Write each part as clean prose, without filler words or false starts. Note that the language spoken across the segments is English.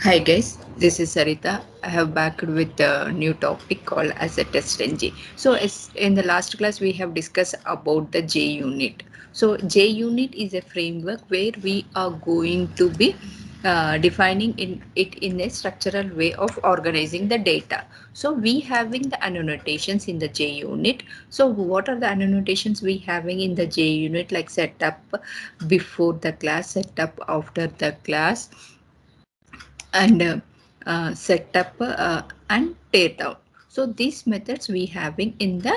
Hi guys, this is Sarita. I have backed with a new topic called as a TestNG. So as in the last class we have discussed about the JUnit. So JUnit is a framework where we are going to be defining it in a structural way of organizing the data. So we having the annotations in the JUnit. So what are the annotations we having in the JUnit, like setup before the class, setup after the class, and set up and tear down. So these methods we having in the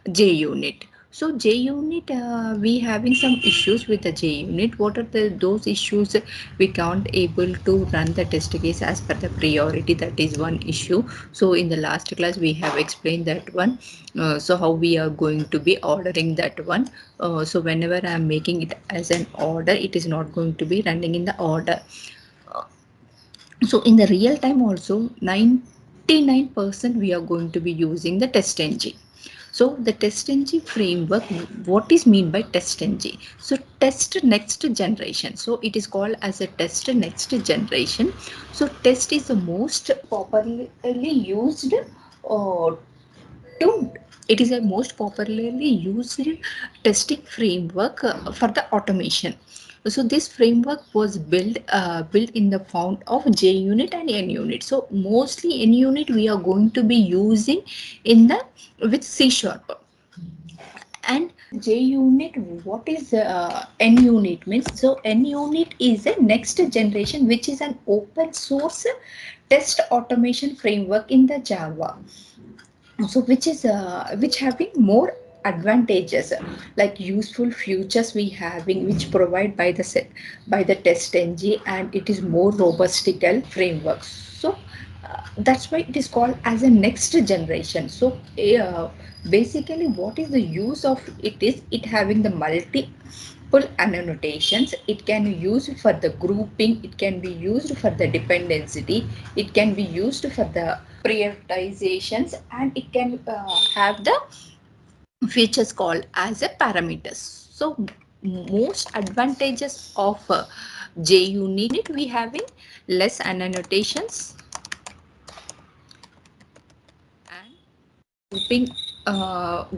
JUnit. So JUnit, we having some issues with the JUnit. What are those issues? We can't able to run the test case as per the priority. That is one issue. So in the last class we have explained that one. So how we are going to be ordering that one. So whenever I am making it as an order, it is not going to be running in the order. So in the real time also 99% we are going to be using the TestNG. So the TestNG framework, what is mean by TestNG? So test next generation. So it is called as a test next generation. So test is the most popularly used to it is a most popularly used testing framework for the automation. So this framework was built in the found of JUnit and NUnit. So mostly NUnit we are going to be using in the with C sharp. And JUnit, what is NUnit means? So NUnit is a next generation, which is an open source test automation framework in the Java. So which having more advantages, like useful features we having, which provide by the set by the TestNG, and it is more robustical framework. So that's why it is called as a next generation. So basically what is the use of it is it having the multiple annotations. It can be used for the grouping, it can be used for the dependency, it can be used for the prioritizations, and it can have the features called as a parameters. So most advantages of JUnit, we having less annotations, and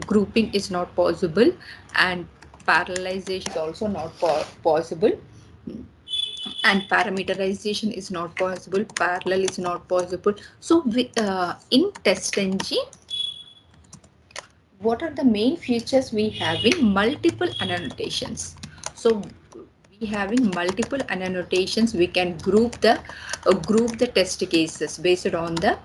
grouping is not possible, and parallelization is also not possible, and parameterization is not possible, parallel is not possible. So in TestNG, what are the main features we have in multiple annotations? So we having multiple annotations, we can group the test cases based on the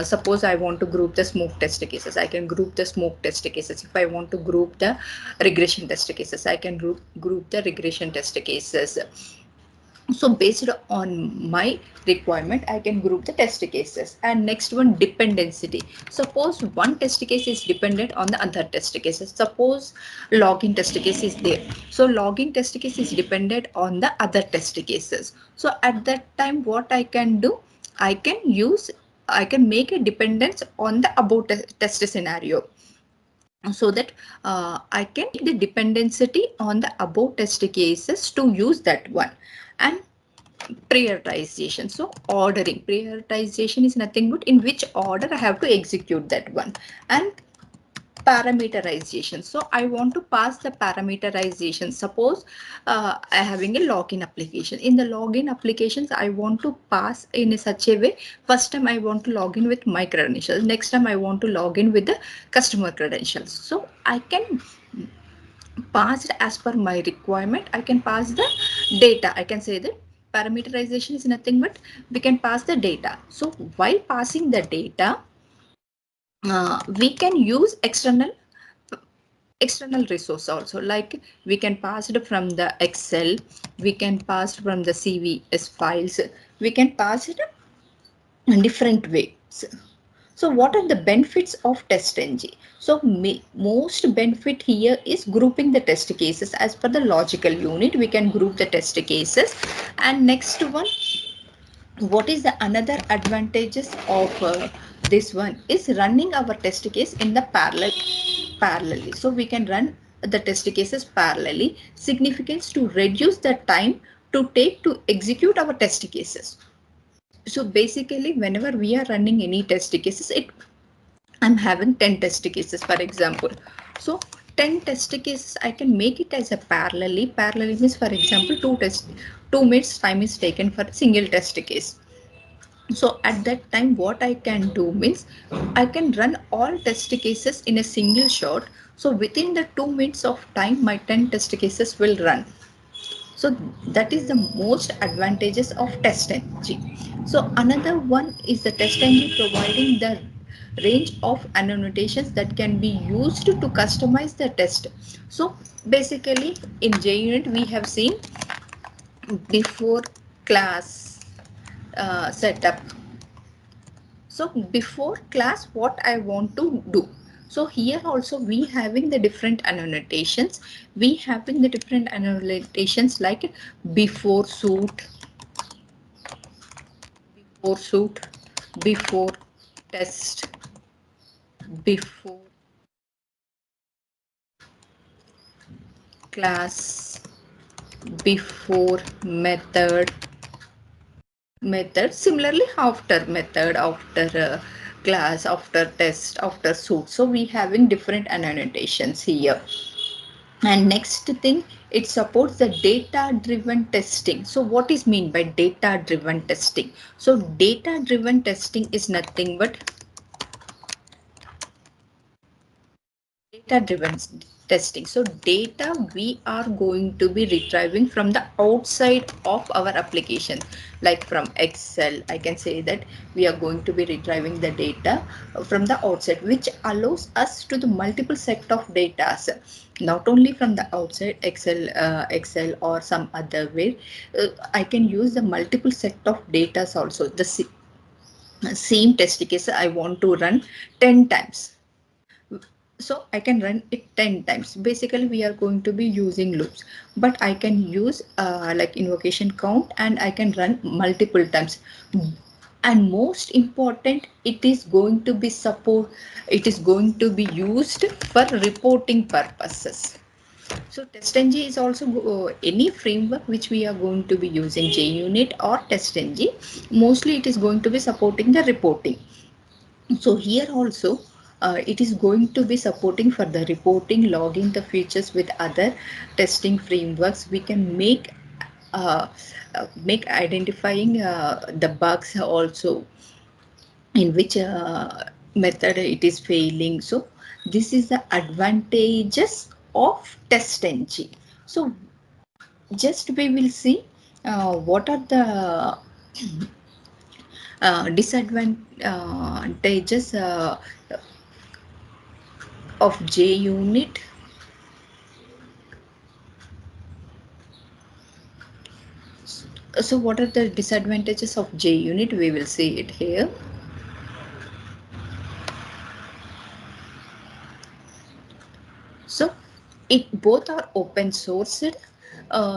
suppose I want to group the smoke test cases, I can group the smoke test cases. If I want to group the regression test cases, I can group the regression test cases. So based on my requirement, I can group the test cases. And next one, dependency. Suppose one test case is dependent on the other test cases. Suppose login test case is there, so login test case is dependent on the other test cases. So at that time what I can do, I can make a dependence on the about test scenario, so that I can take the dependency on the above test cases to use that one. And prioritization, so ordering, prioritization is nothing but in which order I have to execute that one. And parameterization, so I want to pass the parameterization. Suppose I having a login application. In the login applications, I want to pass in such a way, first time I want to log in with my credentials, next time I want to log in with the customer credentials. So I can pass it as per my requirement. I can pass the data. I can say that parameterization is nothing but we can pass the data. So while passing the data, we can use external resource also, like we can pass it from the Excel, we can pass it from the CVS files, we can pass it in different ways. So what are the benefits of TestNG? So most benefit here is grouping the test cases as per the logical unit. We can group the test cases. And next one, what is the another advantages of this one is running our test case in the parallelly. So we can run the test cases parallelly, significance to reduce the time to take to execute our test cases. So basically, whenever we are running any test cases, I'm having 10 test cases, for example. So 10 test cases, I can make it as a parallelly. Parallelly means, for example, 2 minutes time is taken for a single test case. So at that time, what I can do means I can run all test cases in a single shot. So within the 2 minutes of time, my 10 test cases will run. So that is the most advantages of TestNG. So another one is the TestNG providing the range of annotations that can be used to customize the test. So basically in JUnit we have seen before class setup. So before class what I want to do. So here also we having the different annotations. We having the different annotations like before suit, before suit, before test, before class, before method, similarly after method, after class, after test, after suit. So we having different annotations here. And next thing, it supports the data driven testing. So what is mean by data driven testing? So data driven testing is nothing but data driven testing. So data we are going to be retrieving from the outside of our application, like from Excel. I can say that we are going to be retrieving the data from the outside, which allows us to the multiple set of data, not only from the outside Excel or some other way. I can use the multiple set of data also. The same test case I want to run 10 times, so I can run it 10 times. Basically we are going to be using loops, but I can use like invocation count, and I can run multiple times. And most important, it is going to be used for reporting purposes. So TestNG is also any framework which we are going to be using, JUnit or TestNG. Mostly it is going to be supporting the reporting. So here also it is going to be supporting for the reporting, logging the features with other testing frameworks. We can make identifying the bugs also, in which method it is failing. So this is the advantages of TestNG. So just we will see what are the disadvantages of JUnit. So what are the disadvantages of JUnit? We will see it here. So it both are open sourced.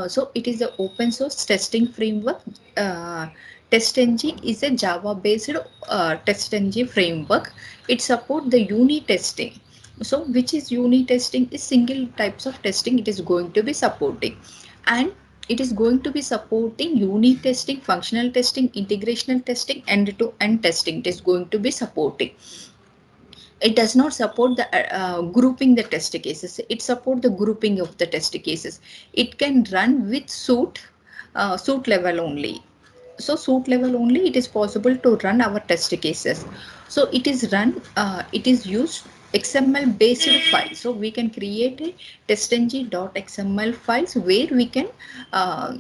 So it is the open source testing framework. Uh, TestNG is a Java based TestNG framework. It supports the unit testing. So which is unit testing is single types of testing it is going to be supporting, and it is going to be supporting unit testing, functional testing, integrational testing, end-to-end testing. It is going to be supporting. It does not support the grouping the test cases. It support the grouping of the test cases. It can run with suit level only. So suit level only it is possible to run our test cases. So it is used XML based file. So we can create a testng.xml files where we can uh,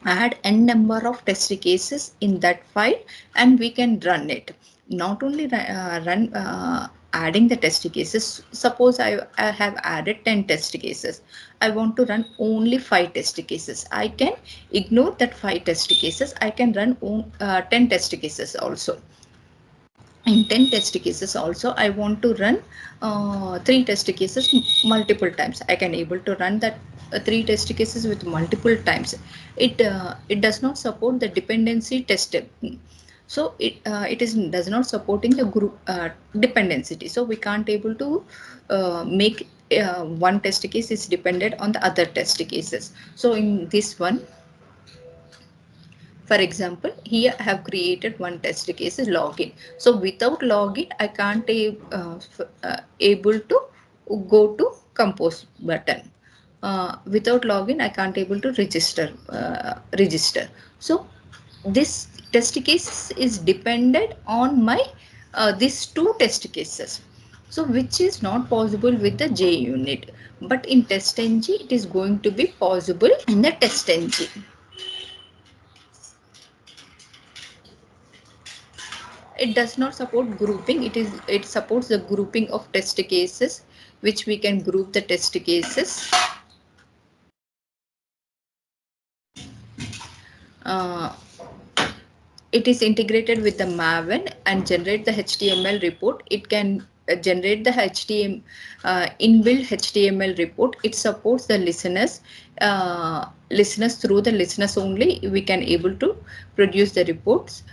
add n number of test cases in that file, and we can run it. Not only run adding the test cases. Suppose I have added 10 test cases. I want to run only 5 test cases. I can ignore that 5 test cases. I can run 10 test cases also. In 10 test cases also I want to run 3 test cases multiple times. I can able to run that 3 test cases with multiple times. It does not support the dependency test. So it is does not supporting the group dependency. So we can't able to make one test case is dependent on the other test cases. So in this one For example, here I have created one test case is login. So without login, I can't able to go to compose button. Without login, I can't able to register. So this test case is dependent on my these two test cases. So which is not possible with the JUnit, but in TestNG it is going to be possible in the TestNG. It does not support grouping. It supports the grouping of test cases, which we can group the test cases. Uh, it is integrated with the Maven and generate the HTML report. It can generate the inbuilt HTML report. It supports the listeners through the listeners only. We can able to produce the reports.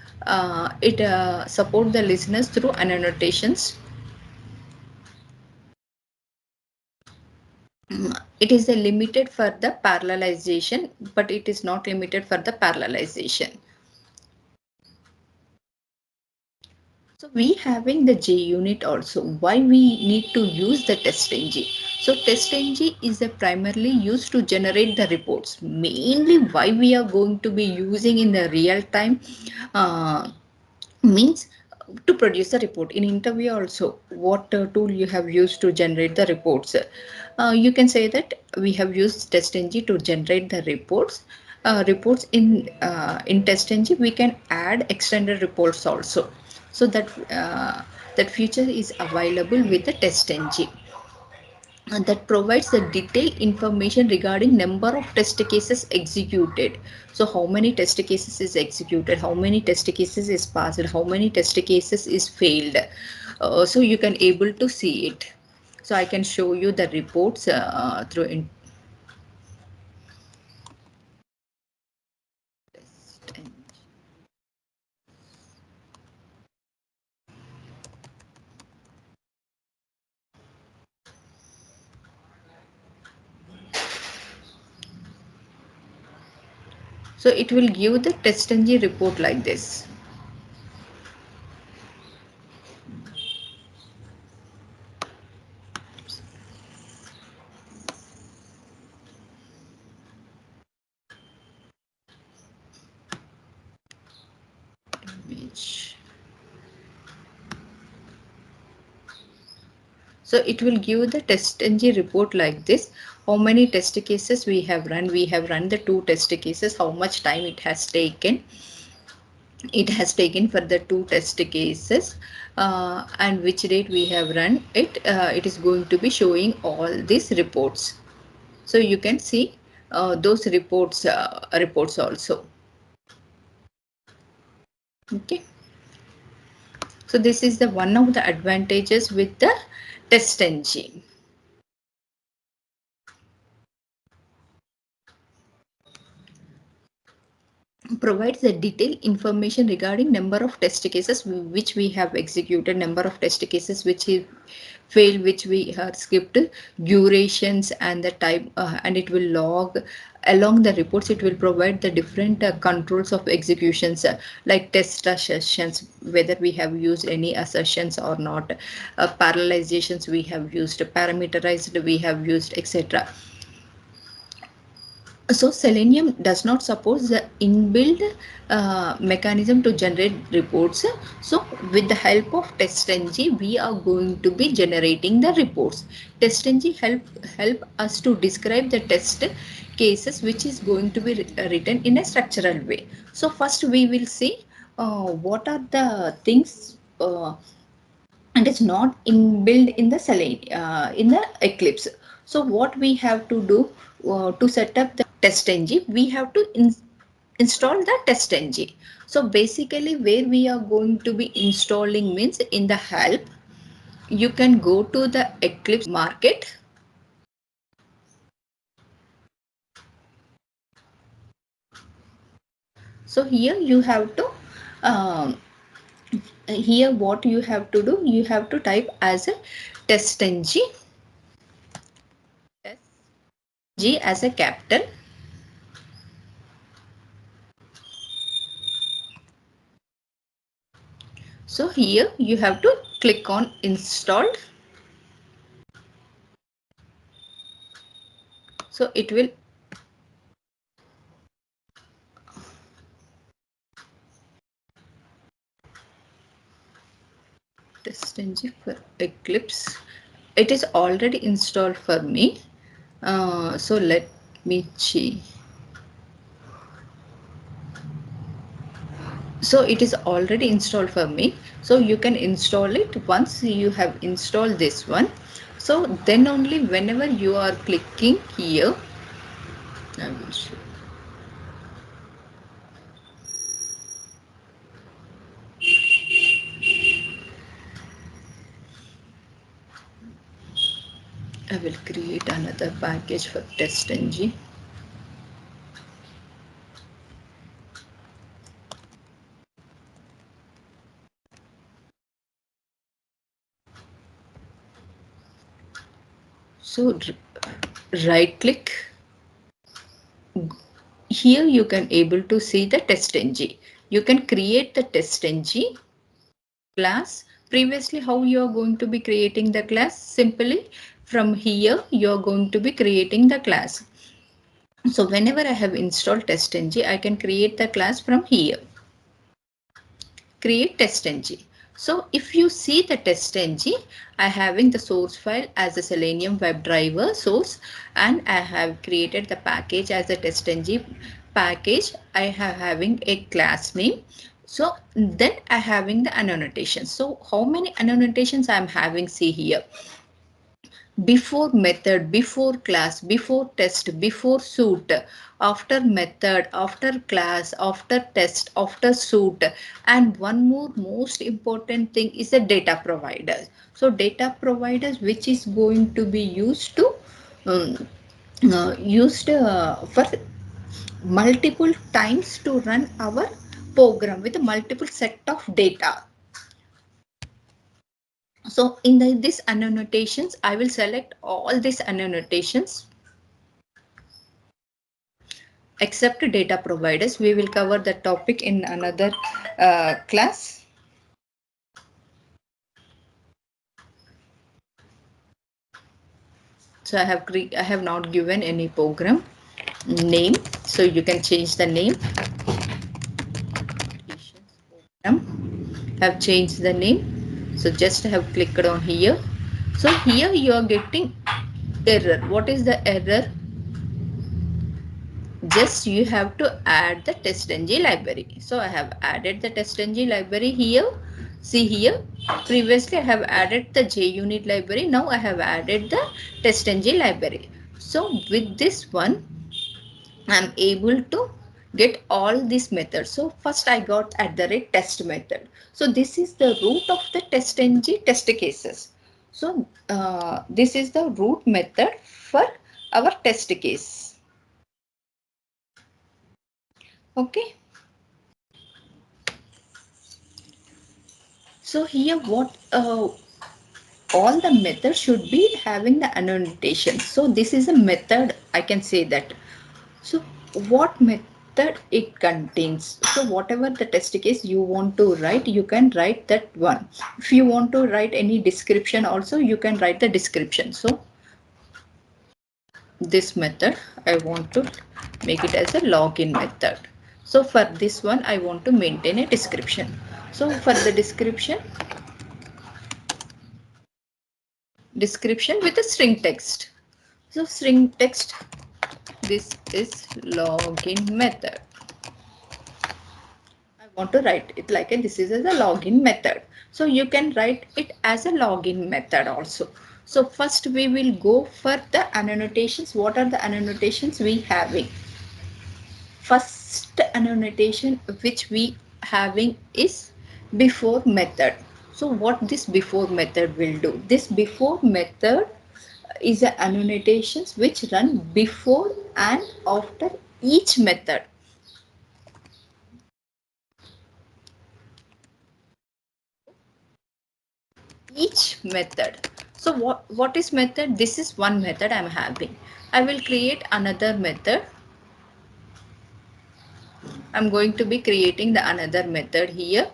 It support the listeners through annotations. It is a limited for the parallelization, but it is not limited for the parallelization. So we having the JUnit also. Why we need to use the TestNG? So TestNG is a primarily used to generate the reports. Mainly why we are going to be using in the real time means to produce the report. In interview also, what tool you have used to generate the reports? You can say that we have used TestNG to generate the reports. Reports in TestNG we can add extended reports also. So that feature is available with the TestNG, and that provides the detailed information regarding number of test cases executed. So how many test cases is executed, how many test cases is passed, how many test cases is failed. So you can able to see it. So I can show you the reports through in so it will give the TestNG report like this. Image. So it will give the TestNG report like this. How many test cases we have run? We have run the 2 test cases. How much time it has taken? It has taken for the 2 test cases, and which date we have run it. It is going to be showing all these reports. So you can see those reports also. Okay. So this is the one of the advantages with the TestNG. Provides the detailed information regarding number of test cases which we have executed, number of test cases which is failed, which we have skipped, durations and the type, and it will log along the reports. It will provide the different controls of executions, like test assertions, whether we have used any assertions or not, parallelizations we have used, parameterized we have used, etc. So Selenium does not support the inbuilt mechanism to generate reports. So with the help of TestNG, we are going to be generating the reports. TestNG help us to describe the test cases which is going to be written in a structural way. So first we will see what are the things and it's not inbuilt in the in the Eclipse. So what we have to do to set up the TestNG, we have to install the TestNG. So basically where we are going to be installing means in the help, you can go to the Eclipse market. So here you have to here what you have to do, you have to type as a TestNG, G as a capital, So here you have to click on installed. So it will TestNG for Eclipse. It is already installed for me. So let me see. So it is already installed for me. So you can install it once you have installed this one. So then only whenever you are clicking here, I will show. I will create another package for TestNG. So right click. Here you can able to see the TestNG. You can create the TestNG class. Previously, how you are going to be creating the class? Simply from here you are going to be creating the class. So whenever I have installed TestNG, I can create the class from here. Create TestNG. So if you see the TestNG, I having the source file as a Selenium WebDriver source, and I have created the package as a TestNG package. I have having a class name. So then I having the annotations. So how many annotations I am having? See here. Before method, before class, before test, before suit, after method, after class, after test, after suit, and one more most important thing is the data providers. So data providers which is going to be used to used for multiple times to run our program with a multiple set of data. So in this annotations, I will select all these annotations except data providers. We will cover the topic in another class. So I have not given any program name, so you can change the name. Have changed the name, so just have clicked on here. So here you are getting error. What is the error? Just you have to add the TestNG library. So I have added the TestNG library here. See here, previously I have added the JUnit library. Now I have added the TestNG library. So with this one, I am able to get all these methods. So first I got @test method. So this is the root of the TestNG test cases. So this is the root method for our test case. Okay. So here what all the methods should be having the annotation. So this is a method, I can say that. So what method it contains? So whatever the test case you want to write, you can write that one. If you want to write any description also, you can write the description. So this method, I want to make it as a login method. So for this one, I want to maintain a description. So for the description with a string text. So string text, this is login method. I want to write it like this is as a login method. So you can write it as a login method also. So first we will go for the annotations. What are the annotations we having? First annotation which we having is before method. So what this before method will do? This before method is the annotations which run before and after each method. Each method. So what is method? This is one method I'm having. I will create another method. I'm going to be creating the another method here.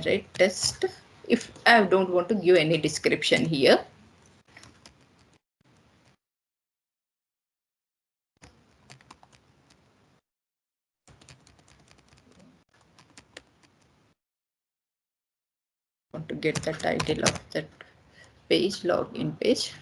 Right, test. If I don't want to give any description here. Want to get the title of that page, login page.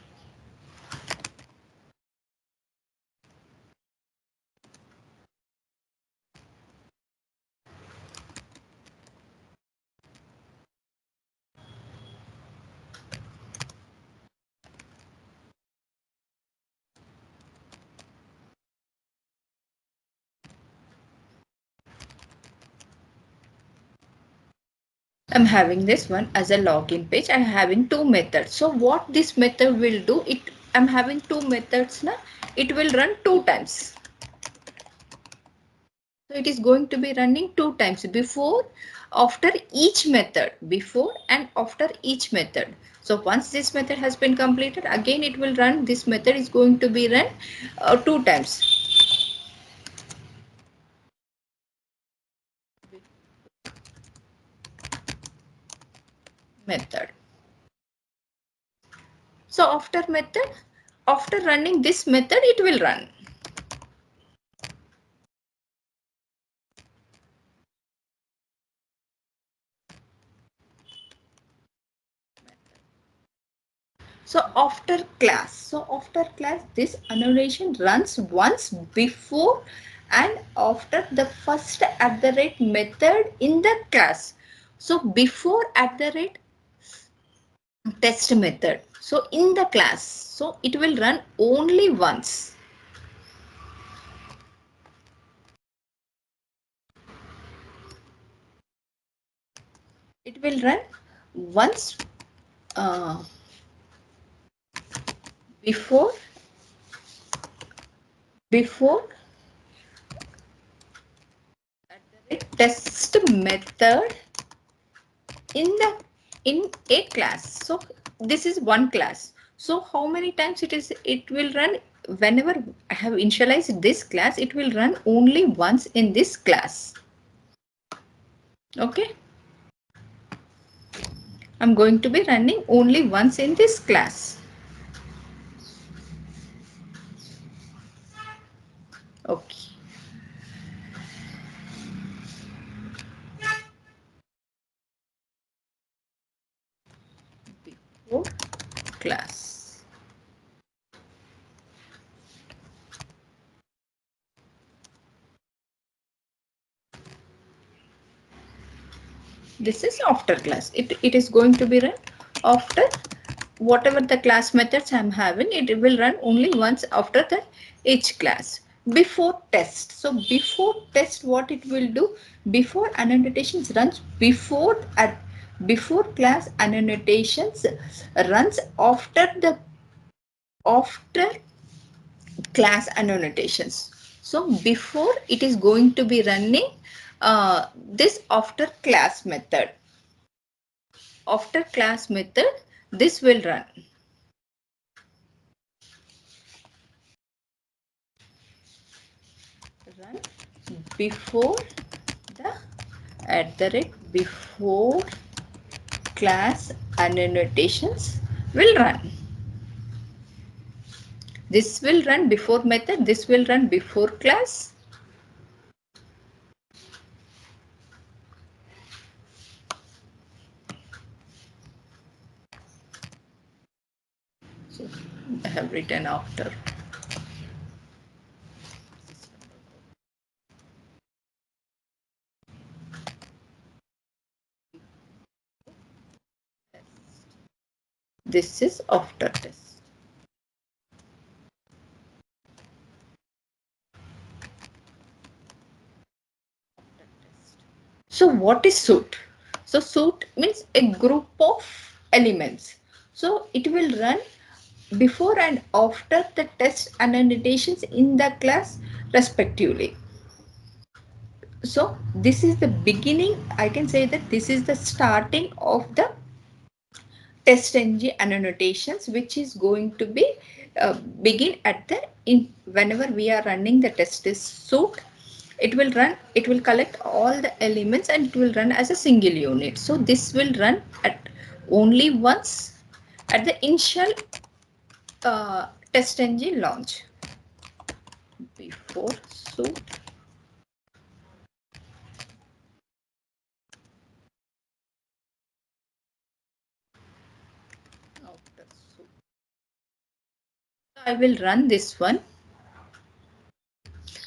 I'm having this one as a login page. I'm having two methods. So what this method will do, I'm having two methods now. It will run two times. So it is going to be running two times after each method, before and after each method. So once this method has been completed, again it will run. This method is going to be run two times. Method. So after running this method, it will run. So after class, this annotation runs once before and after the first @ method in the class. So before @ test method. So in the class, so it will run only once. It will run once before test method in a class. So this is one class. So how many times it will run? Whenever I have initialized this class, it will run only once in this class. Okay. I'm going to be running only once in this class. Okay. Before class. This is after class. It is going to be run after whatever the class methods I'm having. It will run only once after each class. Before test. So before test, what it will do? Before annotations runs before class annotations runs after class annotations. So before it is going to be running this after class method. After class method, this will run. Run before the @ before class annotations will run. This will run before method. This will run before class. So I have written after. This is after test. So what is suit? So suit means a group of elements. So it will run before and after the test annotations in the class respectively. So this is the beginning. I can say that this is the starting of the TestNG annotations, which is going to be begin at whenever we are running the test suite. it will run, it will collect all the elements and it will run as a single unit. So this will run at only once at the initial TestNG launch. Before suit, after suit. I will run this one.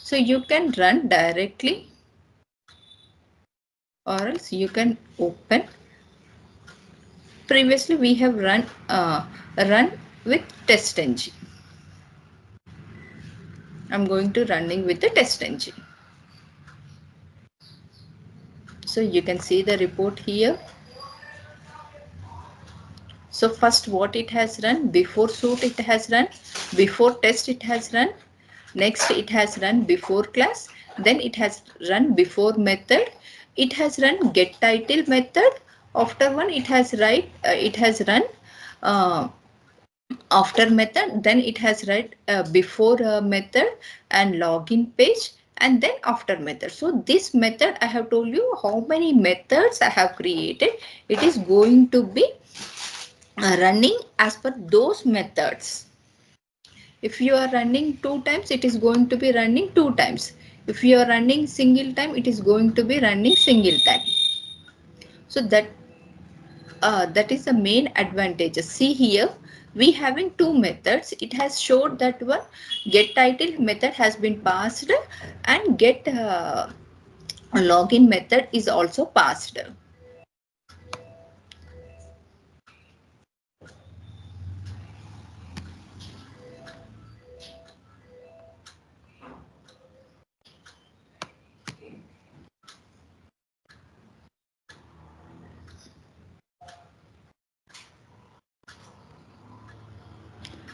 So you can run directly or else you can open. Previously we have run with TestNG. I'm going to running with the TestNG. So you can see the report here. So first what it has run, before suit it has run, before test it has run, next it has run before class, then it has run before method, it has run get title method, after one it has run uh, after method, then it has run before method and login page, and then after method. So this method I have told you how many methods I have created. It is going to be running as per those methods. If you are running 2 times, it is going to be running 2 times. If you are running single time, it is going to be running single time. So that is the main advantage. See here, we having 2 methods. It has showed that one get title method has been passed and get login method is also passed.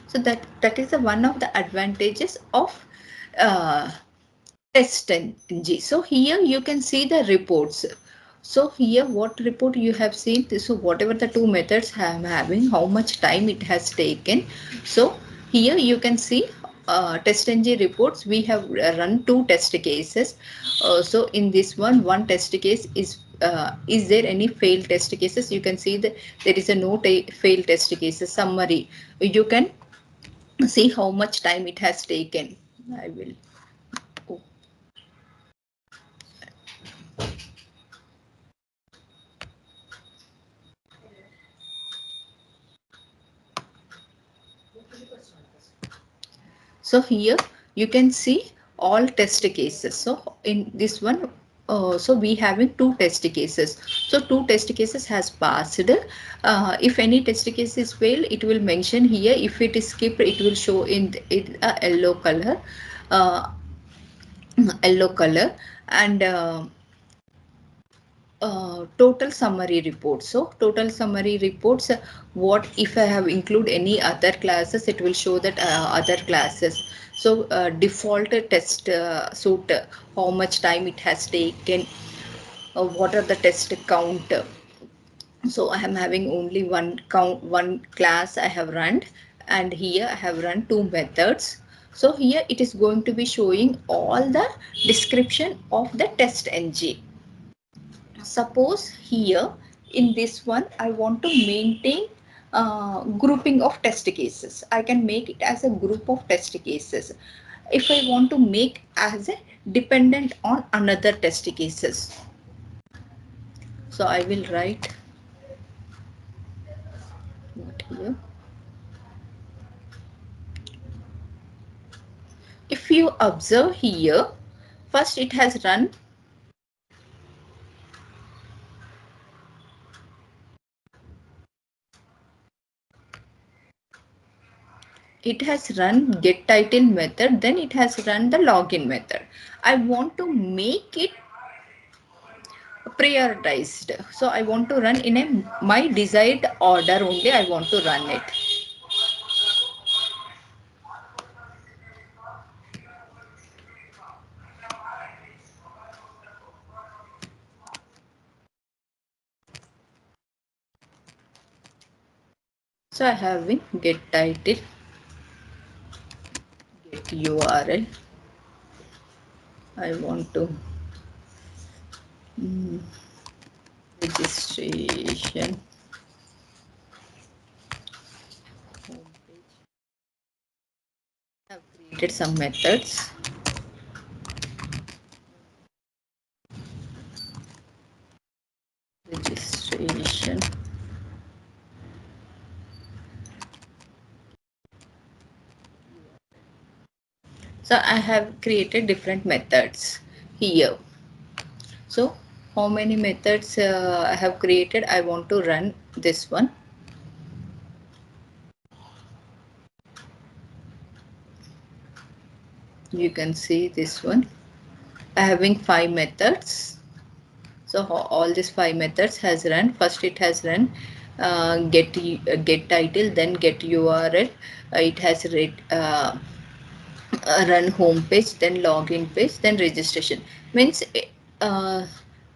So that is the one of the advantages of uh, TestNG. So here you can see the reports. So here what report you have seen. So whatever the 2 methods I am having, how much time it has taken. So here you can see TestNG reports. We have run 2 test cases. So in this one test case is there any failed test cases? You can see that there is a no failed test cases summary. You can see how much time it has taken. I will. Oh. So here you can see all test cases. So in this one, so we having 2 test cases. So 2 test cases has passed. If any test case is failed, it will mention here. If it is skipped, it will show in a yellow color. Uh, Yellow color and total summary reports. So total summary reports, what if I have include any other classes, it will show that other classes. So default test suit, how much time it has taken, what are the test count. So I am having only one class I have run, and here I have run 2 methods. So here it is going to be showing all the description of the TestNG. Suppose here in this one I want to maintain grouping of test cases. I can make it as a group of test cases. If I want to make as a dependent on another test cases, so I will write what here. If you observe here, first it has run get title method, then it has run the login method. I want to make it prioritized, so I want to run in a my desired order only. I want to run it. So I have been get title, get URL, I want to registration homepage. I have created some methods. Registration. So I have created different methods here. So how many methods I have created? I want to run this one. You can see this one. I having 5 methods. So all these 5 methods has run. First it has run get title, then get URL. It has read run home page, then login page, then registration. Means uh,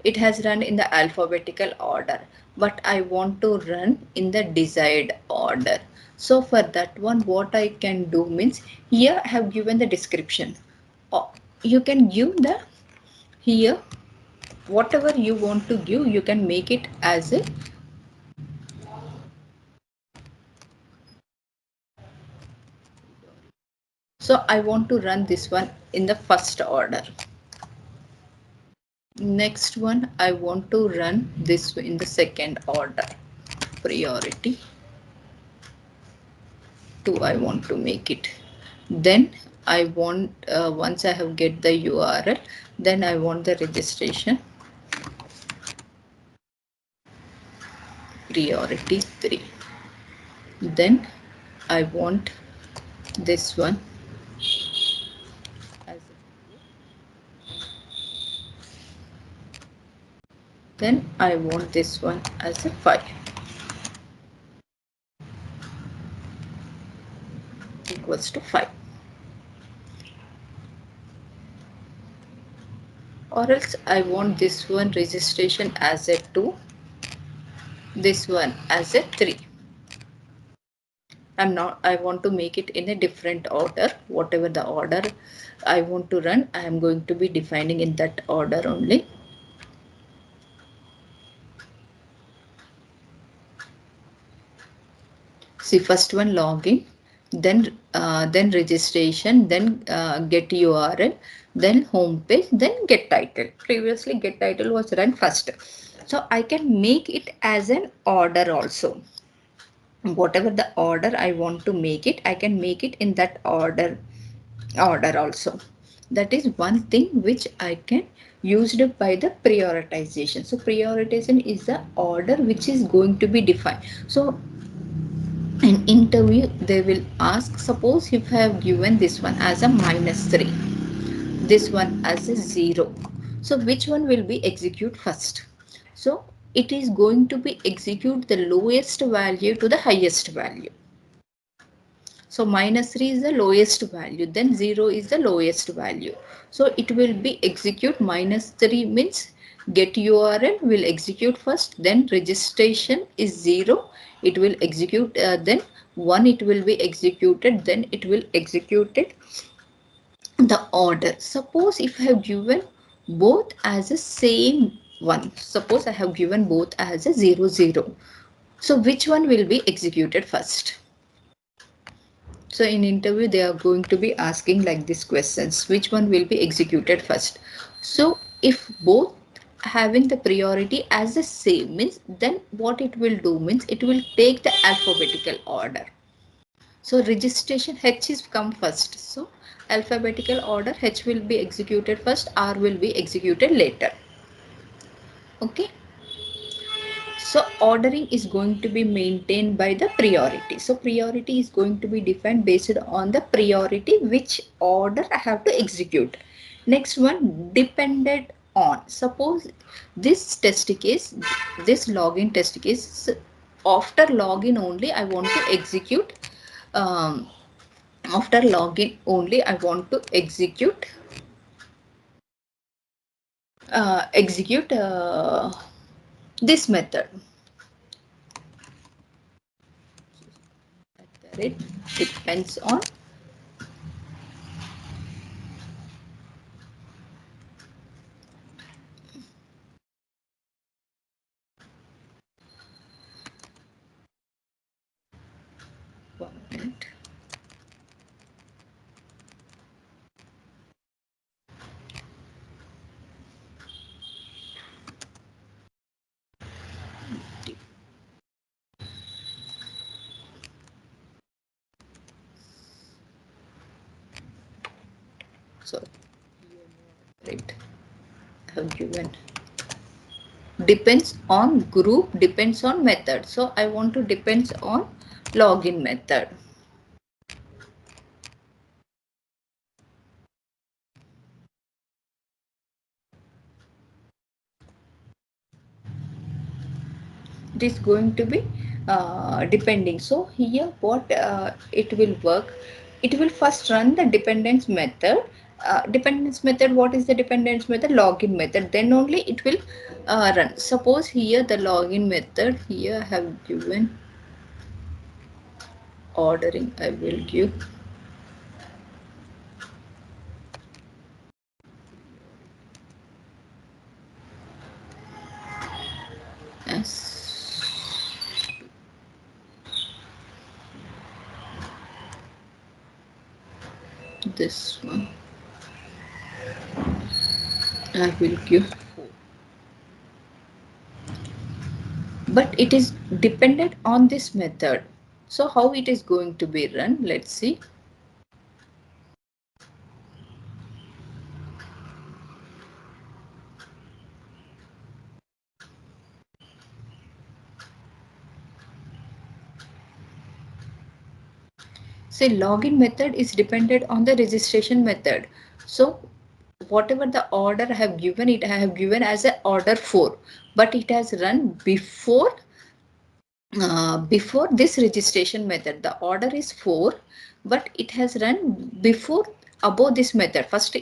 it has run in the alphabetical order, but I want to run in the desired order. So for that one, what I can do means, here I have given the description. You can give the here whatever you want to give, you can make it as a so I want to run this one in the first order. Next one, I want to run this in the second order. Priority 2, I want to make it. Then I want, once I have get the URL, then I want the registration. Priority 3. Then I want this one as then I want this one as a 5 equals to 5. Or else I want this one registration as a 2, this one as a 3. I want to make it in a different order. Whatever the order I want to run, I am going to be defining in that order only. See, first one login, then registration, then get URL, then home page, then get title. Previously get title was run first. So I can make it as an order also. Whatever the order I want to make it, I can make it in that order also. That is one thing which I can used by the prioritization. So prioritization is the order which is going to be defined. So in interview they will ask, suppose if I have given this one as a -3, this one as a 0, so which one will be execute first? So it is going to be execute the lowest value to the highest value. So -3 is the lowest value, then 0 is the lowest value. So it will be execute -3 means get URL will execute first, then registration is 0, it will execute, then 1 it will be executed, then it will execute it the order. Suppose if I have given both as a same one, suppose I have given both as a 0 0. So which one will be executed first? So in interview, they are going to be asking like these questions, which one will be executed first? So if both having the priority as the same means, then what it will do means it will take the alphabetical order. So registration H is come first. So alphabetical order H will be executed first, R will be executed later. Okay. So ordering is going to be maintained by the priority. So priority is going to be defined based on the priority which order I have to execute. Next one, dependent on. Suppose this test case, this login test case, after login only I want to execute. Um, After login only I want to execute this method. It depends on So right, I have given depends on group, depends on method. So I want to depends on login method. It is going to be depending. So here what it will work, it will first run the dependence method. Dependence method, what is the dependence method? Login method. Then only it will run. Suppose here the login method, here I have given ordering, I will give as this one, I will give, but it is dependent on this method. So how it is going to be run, let's see. Say login method is dependent on the registration method. So whatever the order I have given, it I have given as a order 4, but it has run before this registration method. The order is 4, but it has run before above this method. First,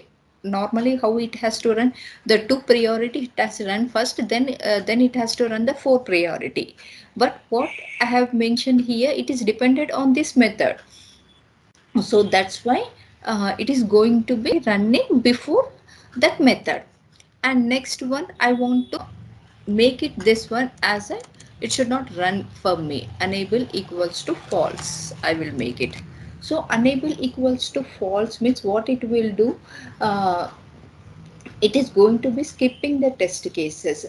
normally how it has to run, the 2 priority it has run first, then it has to run the 4 priority. But what I have mentioned here, it is dependent on this method. So that's why it is going to be running before that method. And next one, I want to make it this one as a, it should not run for me. Enable equals to false, I will make it. So enable equals to false means what it will do, it is going to be skipping the test cases.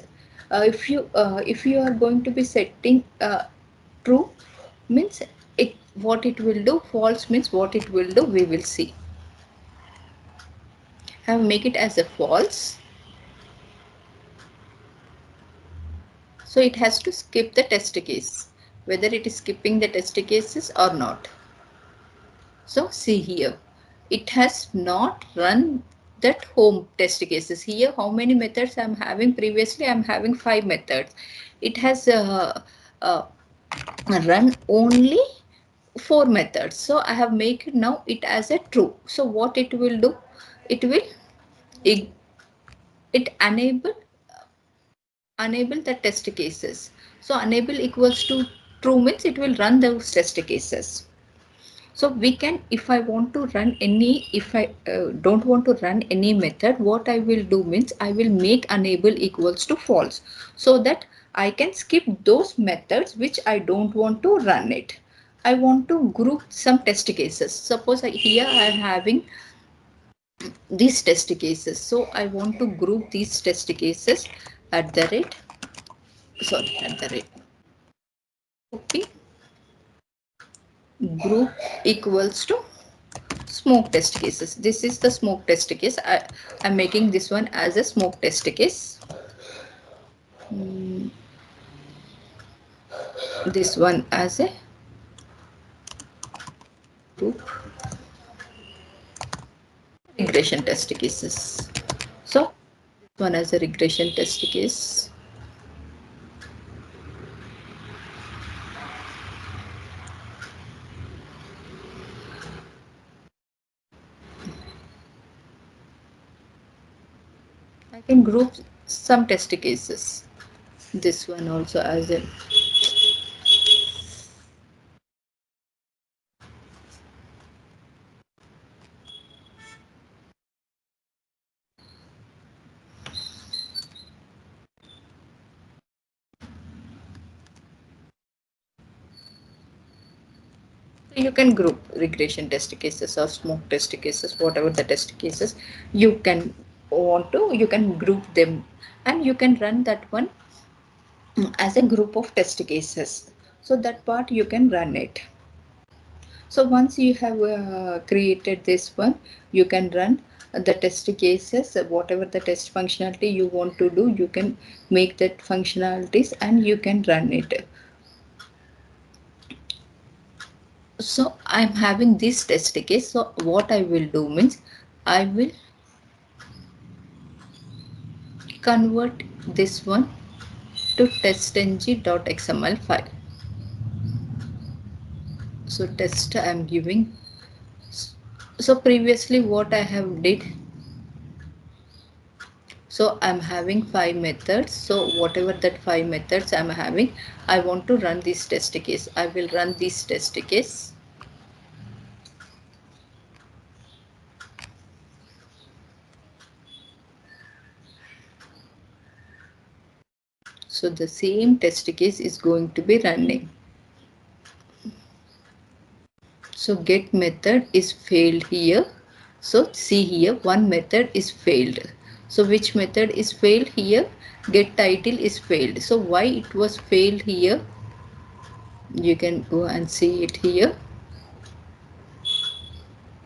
If you are going to be setting true means it, what it will do, false means what it will do, we will see. Have make it as a false, so it has to skip the test case, whether it is skipping the test cases or not. So see here, it has not run that home test cases. Here how many methods I'm having? Previously I'm having 5 methods. It has uh, run only 4 methods. So I have make it now it as a true. So what it will do, it will it enable the test cases. So enable equals to true means it will run those test cases. So we can, if I want to run any, if I don't want to run any method, what I will do means I will make enable equals to false, so that I can skip those methods which I don't want to run it. I want to group some test cases. Suppose here I am having these test cases. So I want to group these test cases at the rate, sorry, at the rate copy group equals to smoke test cases. This is the smoke test case. I'm making this one as a smoke test case. This one as a group regression test cases. So this one as a regression test case. I can group some test cases. This one also as a, you can group regression test cases or smoke test cases, whatever the test cases you can want to, you can group them and you can run that one as a group of test cases. So that part you can run it. So once you have created this one, you can run the test cases, whatever the test functionality you want to do, you can make that functionalities and you can run it. So I'm having this test case. So what I will do means I will convert this one to testng.xml file. So test I'm giving. So previously what I have did, so I'm having 5 methods. So whatever that 5 methods I'm having, I want to run this test case. I will run this test case. So the same test case is going to be running. So get method is failed here. So see here, one method is failed. So which method is failed here? Get title is failed. So why it was failed here? You can go and see it here.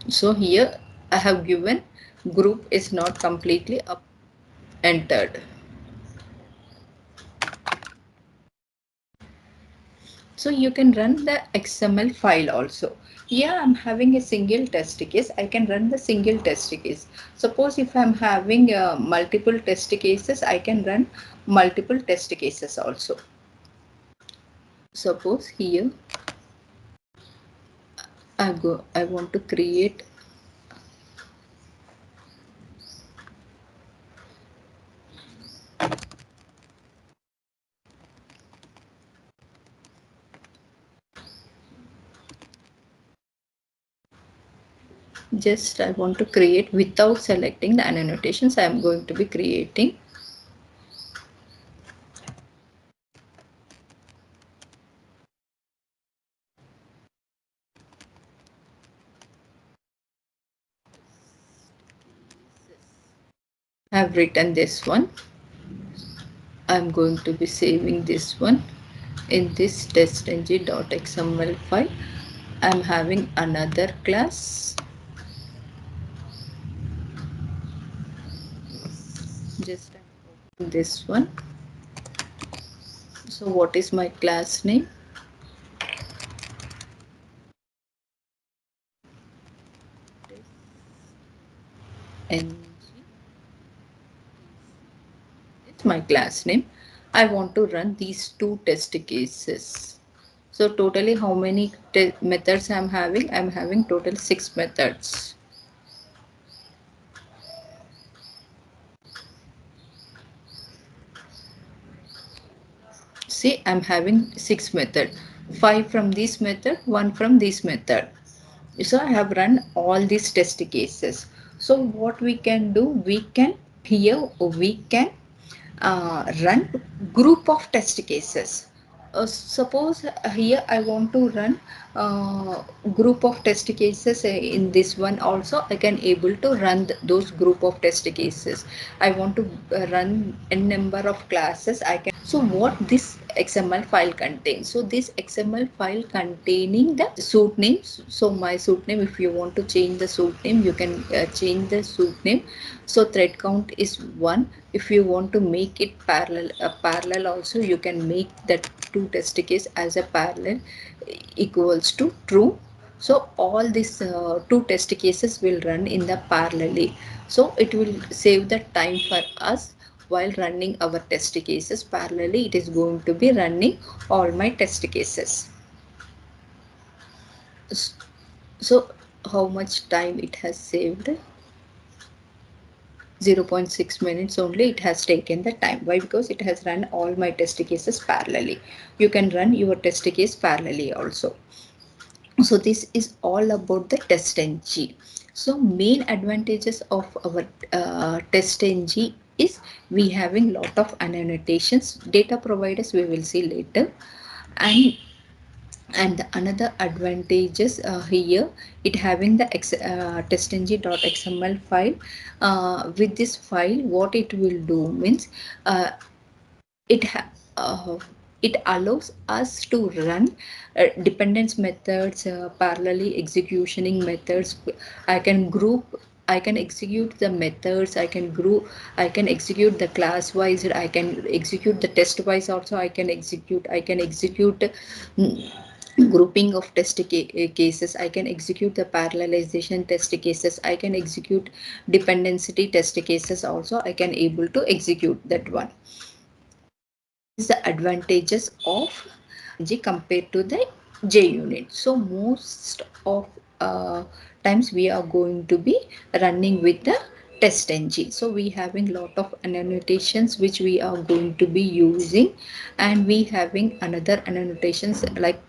So here I have given group is not completely up entered. So you can run the XML file also. Yeah, I'm having a single test case. I can run the single test case. Suppose if I'm having multiple test cases, I can run multiple test cases also. Suppose here I want to create just I want to create without selecting the annotations. I am going to be creating. I have written this one. I'm going to be saving this one in this testng.xml file. I'm having another class. Just open this one. So what is my class name? NG. It's my class name. I want to run these two test cases. So totally how many methods I'm having? I'm having total 6 methods. See, I'm having 6 method. 5 from this method, 1 from this method. So I have run all these test cases. So what we can do, we can here we can run group of test cases. Suppose here I want to run group of test cases in this one also. I can able to run those group of test cases. I want to run a number of classes. I can. So what this XML file contains? So this XML file containing the suit names. So my suit name, if you want to change the suit name, you can change the suit name. So thread count is 1. If you want to make it parallel also, you can make that two test case as a parallel equals to true. So all these two test cases will run in the parallelly. So it will save the time for us while running our test cases parallelly. It is going to be running all my test cases. So how much time it has saved? 0.6 minutes only it has taken the time. Why? Because it has run all my test cases parallelly. You can run your test case parallelly also. So this is all about the TestNG. So main advantages of our TestNG is we having lot of annotations. Data providers we will see later, and another advantages here, it having the testng.xml file. With this file, what it will do means it it allows us to run dependence methods, parallelly executioning methods. I can group I can execute the methods, I can group, I can execute the class wise, I can execute the test wise also, I can execute grouping of cases, I can execute the parallelization test cases, I can execute dependency test cases also, I can able to execute that one. Is the advantages of G compared to the J unit. So most of times we are going to be running with the TestNG. So we having lot of annotations which we are going to be using, and we having another annotations like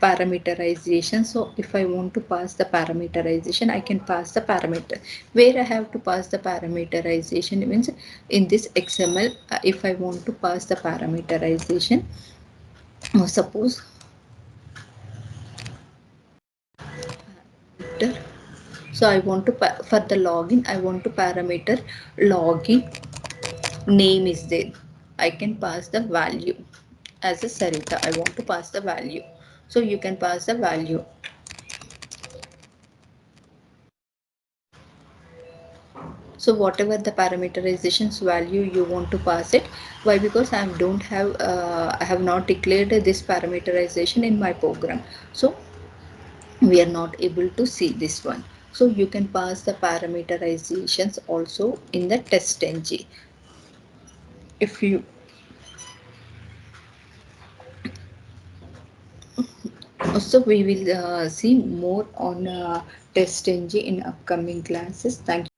parameterization. So if I want to pass the parameterization, I can pass the parameter. Where I have to pass the parameterization means in this XML, if I want to pass the parameterization, suppose so I want to for the login, I want to parameter login name is there. I can pass the value as a Sarita. I want to pass the value. So you can pass the value. So whatever the parameterizations value you want to pass it. Why? Because I have not declared this parameterization in my program. So we are not able to see this one. So you can pass the parameterizations also in the TestNG. If you also, we will see more on TestNG in upcoming classes. Thank you.